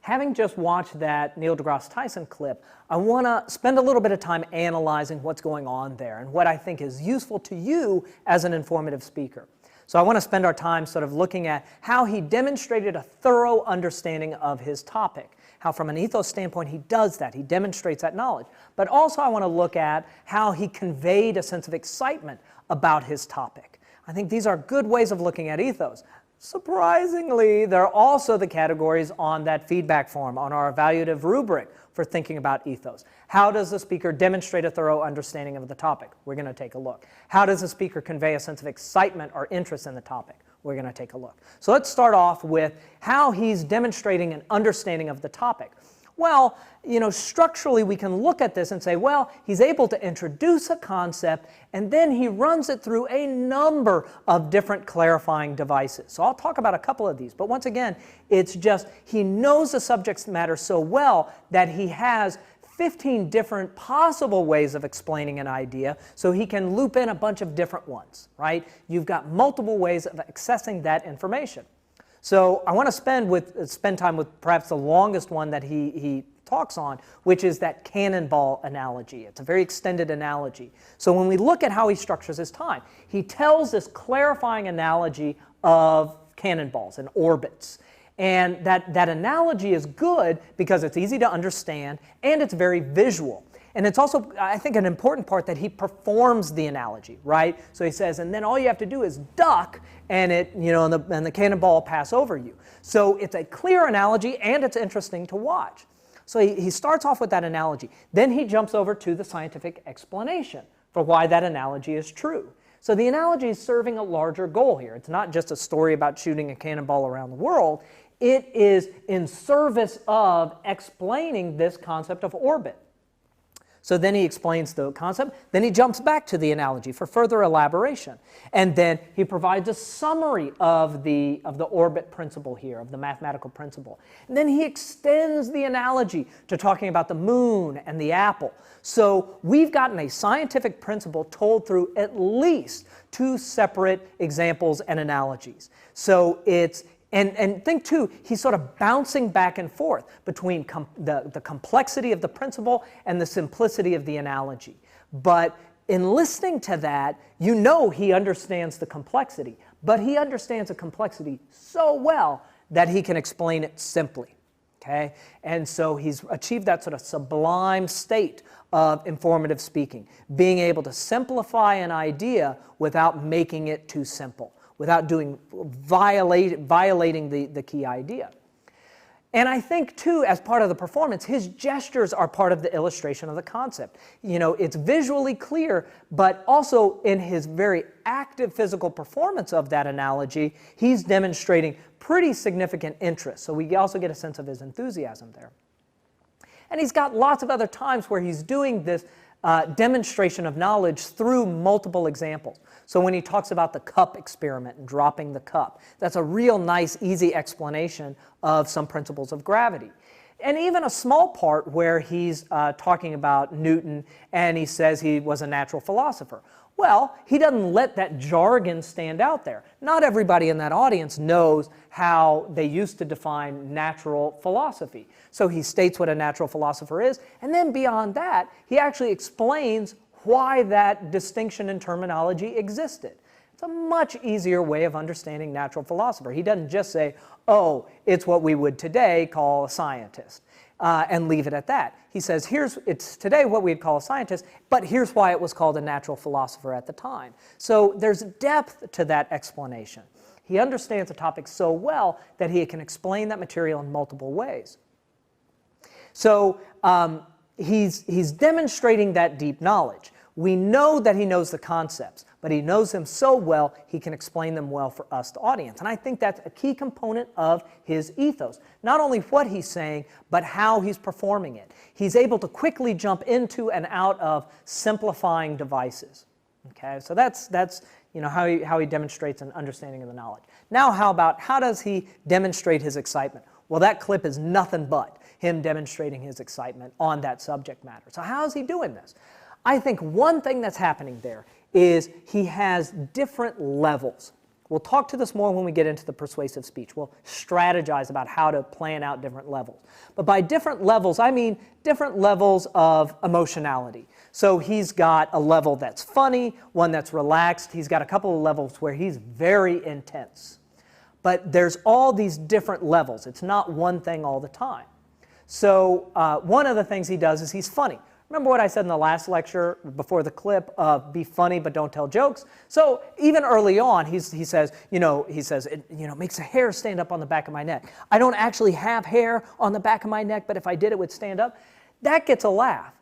having just watched that Neil deGrasse Tyson clip, I want to spend a little bit of time analyzing what's going on there and what I think is useful to you as an informative speaker. So I want to spend our time sort of looking at how he demonstrated a thorough understanding of his topic, how from an ethos standpoint he does that, he demonstrates that knowledge. But also I want to look at how he conveyed a sense of excitement about his topic. I think these are good ways of looking at ethos. Surprisingly, there are also the categories on that feedback form, on our evaluative rubric for thinking about ethos. How does the speaker demonstrate a thorough understanding of the topic? We're going to take a look. How does the speaker convey a sense of excitement or interest in the topic? We're going to take a look. So let's start off with how he's demonstrating an understanding of the topic. Well, structurally we can look at this and say, well, he's able to introduce a concept and then he runs it through a number of different clarifying devices. So I'll talk about a couple of these, but once again, it's just he knows the subject matter so well that he has 15 different possible ways of explaining an idea, so he can loop in a bunch of different ones, right? You've got multiple ways of accessing that information. So I want to spend time with perhaps the longest one that he talks on, which is that cannonball analogy. It's a very extended analogy. So when we look at how he structures his time, he tells this clarifying analogy of cannonballs and orbits. And that analogy is good because it's easy to understand and it's very visual. And it's also, I think, an important part that he performs the analogy, right? So he says, and then all you have to do is duck, and the cannonball will pass over you. So it's a clear analogy, and it's interesting to watch. So he starts off with that analogy. Then he jumps over to the scientific explanation for why that analogy is true. So the analogy is serving a larger goal here. It's not just a story about shooting a cannonball around the world. It is in service of explaining this concept of orbit. So then he explains the concept, then he jumps back to the analogy for further elaboration. And then he provides a summary of the orbit principle here, of the mathematical principle. And then he extends the analogy to talking about the moon and the apple. So we've gotten a scientific principle told through at least 2 separate examples and analogies. So it's And think, too, he's sort of bouncing back and forth between the complexity of the principle and the simplicity of the analogy. But in listening to that, he understands the complexity. But he understands the complexity so well that he can explain it simply. Okay? And so he's achieved that sort of sublime state of informative speaking, being able to simplify an idea without making it too simple, without violating the key idea. And I think, too, as part of the performance, his gestures are part of the illustration of the concept. It's visually clear, but also in his very active physical performance of that analogy, he's demonstrating pretty significant interest. So we also get a sense of his enthusiasm there. And he's got lots of other times where he's doing this demonstration of knowledge through multiple examples. So when he talks about the cup experiment and dropping the cup, that's a real nice, easy explanation of some principles of gravity. And even a small part where he's talking about Newton and he says he was a natural philosopher. Well, he doesn't let that jargon stand out there. Not everybody in that audience knows how they used to define natural philosophy. So he states what a natural philosopher is, and then beyond that, he actually explains why that distinction in terminology existed. It's a much easier way of understanding natural philosopher. He doesn't just say, oh, it's what we would today call a scientist, and leave it at that. He says, it's today what we'd call a scientist, but here's why it was called a natural philosopher at the time. So there's depth to that explanation. He understands the topic so well that he can explain that material in multiple ways. So he's demonstrating that deep knowledge. We know that he knows the concepts, but he knows them so well, he can explain them well for us, the audience. And I think that's a key component of his ethos. Not only what he's saying, but how he's performing it. He's able to quickly jump into and out of simplifying devices. Okay, so that's how he demonstrates an understanding of the knowledge. Now how does he demonstrate his excitement? Well, that clip is nothing but him demonstrating his excitement on that subject matter. So how is he doing this? I think one thing that's happening there is he has different levels. We'll talk to this more when we get into the persuasive speech. We'll strategize about how to plan out different levels. But by different levels, I mean different levels of emotionality. So he's got a level that's funny, one that's relaxed. He's got a couple of levels where he's very intense. But there's all these different levels. It's not one thing all the time. So one of the things he does is he's funny. Remember what I said in the last lecture before the clip of be funny but don't tell jokes? So even early on, he says, it makes the hair stand up on the back of my neck. I don't actually have hair on the back of my neck, but if I did, it would stand up. That gets a laugh.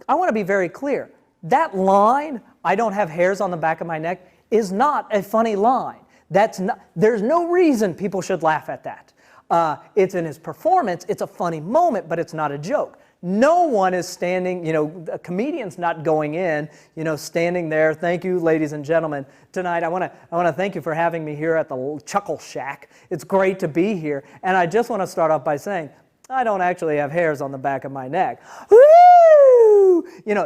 I want to be very clear. That line, I don't have hairs on the back of my neck, is not a funny line. There's no reason people should laugh at that. It's in his performance, it's a funny moment, but it's not a joke. No one is standing, a comedian's not going in, standing there. Thank you, ladies and gentlemen. Tonight, I want to thank you for having me here at the Chuckle Shack. It's great to be here. And I just want to start off by saying, I don't actually have hairs on the back of my neck. Woo!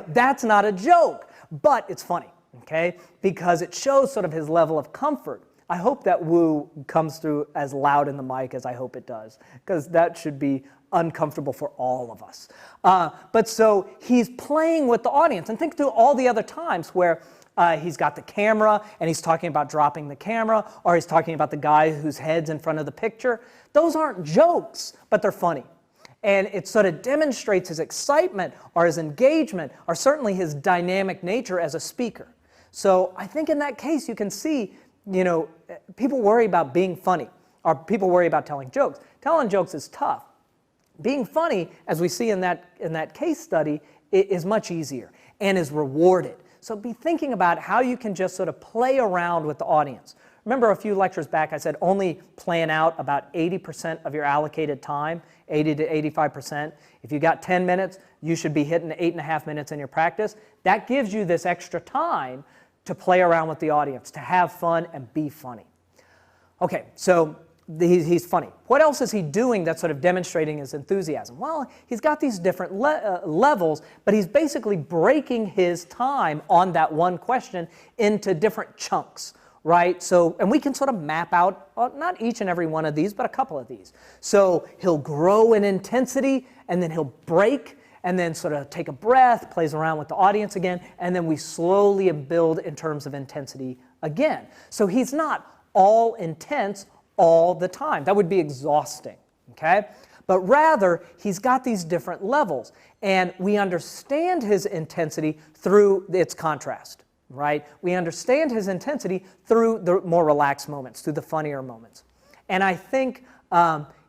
That's not a joke, but it's funny, okay? Because it shows sort of his level of comfort. I hope that woo comes through as loud in the mic as I hope it does, because that should be uncomfortable for all of us. But so he's playing with the audience. And think through all the other times where he's got the camera and he's talking about dropping the camera, or he's talking about the guy whose head's in front of the picture. Those aren't jokes, but they're funny. And it sort of demonstrates his excitement or his engagement or certainly his dynamic nature as a speaker. So I think in that case you can see, people worry about being funny or people worry about telling jokes. Telling jokes is tough. Being funny, as we see in that case study, is much easier and is rewarded. So be thinking about how you can just sort of play around with the audience. Remember a few lectures back I said only plan out about 80% of your allocated time, 80 to 85%. If you got 10 minutes, you should be hitting 8.5 minutes in your practice. That gives you this extra time to play around with the audience, to have fun and be funny. Okay, so he's funny. What else is he doing that's sort of demonstrating his enthusiasm? Well, he's got these different levels, but he's basically breaking his time on that one question into different chunks, right? So, and we can sort of map out, not each and every one of these, but a couple of these. So he'll grow in intensity, and then he'll break, and then sort of take a breath, plays around with the audience again, and then we slowly build in terms of intensity again. So he's not all intense all the time. That would be exhausting, okay? But rather, he's got these different levels, and we understand his intensity through its contrast, right? We understand his intensity through the more relaxed moments, through the funnier moments. And I think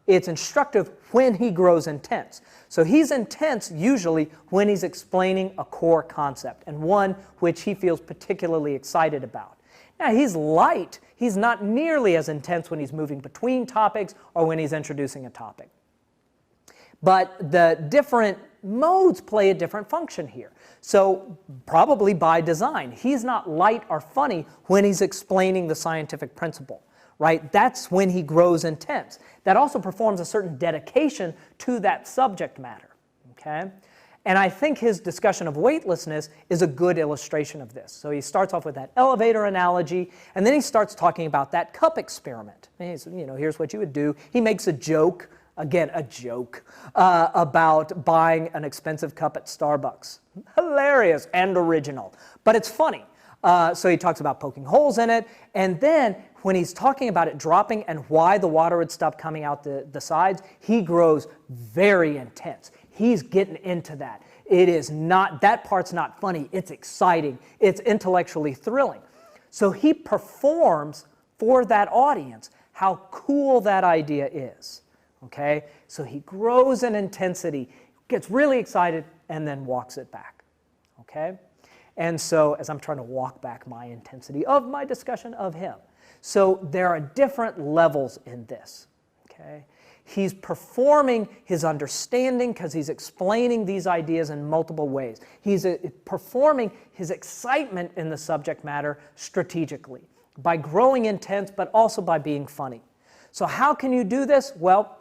it's instructive when he grows intense. So he's intense usually when he's explaining a core concept, and one which he feels particularly excited about. Now, he's light. He's not nearly as intense when he's moving between topics or when he's introducing a topic. But the different modes play a different function here. So probably by design, he's not light or funny when he's explaining the scientific principle, right? That's when he grows intense. That also performs a certain dedication to that subject matter, okay? And I think his discussion of weightlessness is a good illustration of this. So he starts off with that elevator analogy, and then he starts talking about that cup experiment. And he's, here's what you would do. He makes a joke, again, a joke, about buying an expensive cup at Starbucks. Hilarious and original, but it's funny. So he talks about poking holes in it, and then when he's talking about it dropping and why the water would stop coming out the sides, he grows very intense. He's getting into that. It is not, that part's not funny, it's exciting, it's intellectually thrilling. So he performs for that audience how cool that idea is, okay? So he grows in intensity, gets really excited, and then walks it back, okay? And so, as I'm trying to walk back my intensity of my discussion of him. So there are different levels in this, okay? He's performing his understanding because he's explaining these ideas in multiple ways. He's performing his excitement in the subject matter strategically by growing intense, but also by being funny. So how can you do this? Well,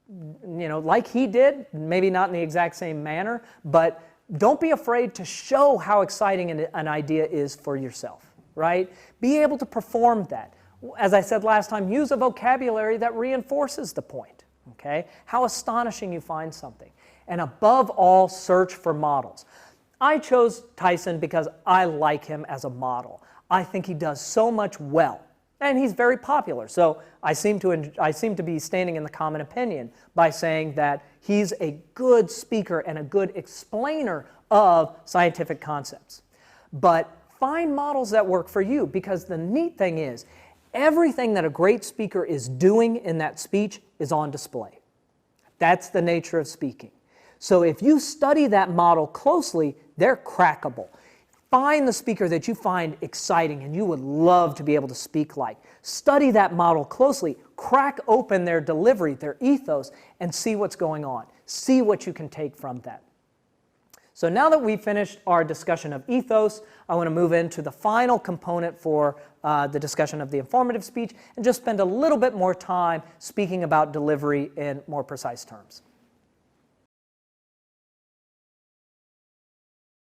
like he did, maybe not in the exact same manner, but don't be afraid to show how exciting an idea is for yourself. right? Be able to perform that. As I said last time, use a vocabulary that reinforces the point, okay? How astonishing you find something. And above all, search for models. I chose Tyson because I like him as a model. I think he does so much well, and he's very popular. So I seem to be standing in the common opinion by saying that he's a good speaker and a good explainer of scientific concepts. But find models that work for you, because the neat thing is, everything that a great speaker is doing in that speech is on display. That's the nature of speaking. So if you study that model closely, they're crackable. Find the speaker that you find exciting and you would love to be able to speak like. Study that model closely, crack open their delivery, their ethos, and see what's going on. See what you can take from that. So now that we've finished our discussion of ethos, I want to move into the final component for the discussion of the informative speech and just spend a little bit more time speaking about delivery in more precise terms.